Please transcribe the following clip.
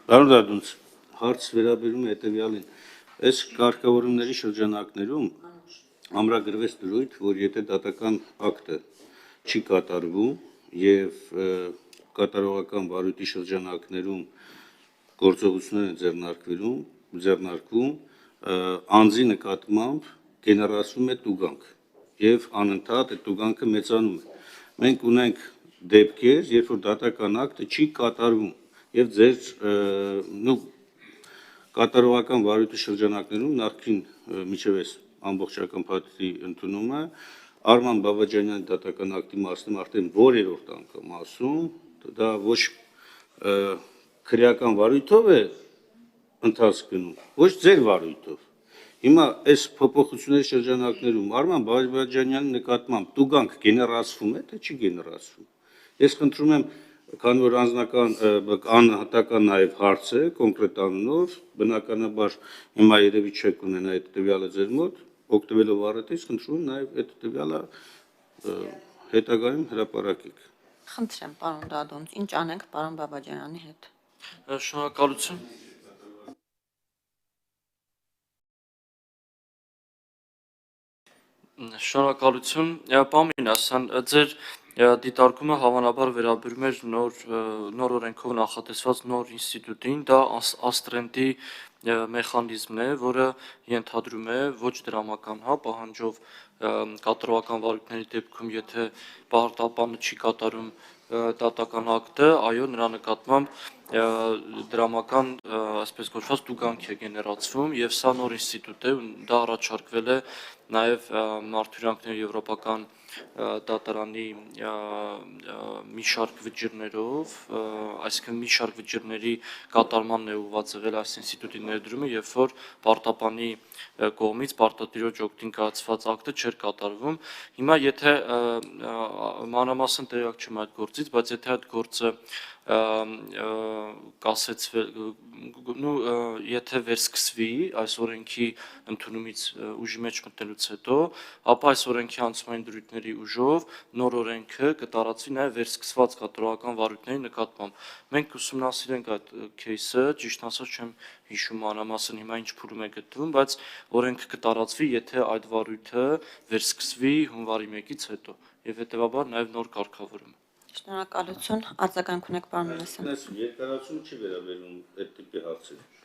Պարոն Դադունց, հարց վերաբերում է հետևյալին։ Այս կարգավորումների շրջանակներում ամրագրվեց դրույթ, որ եթե դատական ակտը չի կատարվում եւ կատարողական վարույթի շրջանակներում գործողություններ են ձեռնարկվում, անձի նկատմամբ գեներացվում է տուգանք եւ անընդհատ այդ տուգանքը մեծանում է։ Մենք ունենք դեպքեր, երբ որ դատական ակտը չի կատարվում եւ ձեր կատարողական վարույթի շրջանակներում նախքին միջև այս ամբողջական փաստի ընդունումը Արման Բաբաջանյանի դատական ակտի մասում արդեն որերորդ անգամ ասում, դա ոչ քրեական վարույթով է ընթացք գնում, ոչ ձեր վարույթով։ Հիմա այս փոփոխությունների շրջանակներում Արման Բաբաջանյանի նկատմամբ տուգանք գեներացվում է, թե չի գեներացվում։ Ես խնդրում եմ, քանի որ անհատական նաև հարց է կոնկրետ անունով, բնականաբար հիմա երևի չեք ունենա այդ տվյալը ձեր մոտ, օգտվելով առիթից, խնդրում եմ նաև այդ տվյալը հետագայում հրապարակեք։ Խնդրեմ, պարոն Դադունց, ինչ անենք պարոն Բաբաջանյանի հետ։ Շնորհակալություն։ Շնորհակալություն, պարոն Մինասյան, ձեր դիտարկումը հավանաբար վերաբերում էր նոր օրենքով նախատեսված նոր ինստիտուտին, դա աստրենտի մեխանիզմն է, որը ենթադրում է ոչ դրամական, պահանջով կատարողական վարույթների դեպքում, եթե պարտապանը չի կատարում դատական ակտը, այո, նրա նկատմամբ դրամական, այսպես կոչված տուգանք է գեներացվում եւ սա նոր ինստիտուտ է, դա առաջարկվել է նաեւ Մարդուրանքների եվրոպական դատարանի մի շարք վճիռներով, այսինքն մի շարք վճիռների կատարմանն է ուղղված եղել այս ինստիտուտի ներդրումը, երբ որ պարտապանի կողմից պարտադիրոջ օգտին կայացված ակտը չէր կատարվում։ Հիմա եթե մանրամասն տեղյակ չեմ այդ գործից, բայց եթե այդ գործը եթե վերսկսվի այս օրենքի ընդունումից ուժի մեջ մտնելուց հետո, ապա այս օրենքի անցումային դրույթների ուժով նոր օրենքը կտարածվի նաև վերսկսված կատարողական վարույթների նկատմամբ։ Մենք ուսումնասիրենք այդ кейսը, ճիշտ ասած չեմ հիշում մանրամասն հիմա ինչ փուլում է գտնվում, բայց օրենքը կտարածվի, եթե այդ վարույթը վերսկսվի հունվարի 1-ից հետո եւ հետեւաբար նաև նոր կարգավորում։ Շնորհակալություն, արձագանք ունեք պարոն Մինասյան։ Երկարացում չի վերաբերում այդ տիպի հարցեր։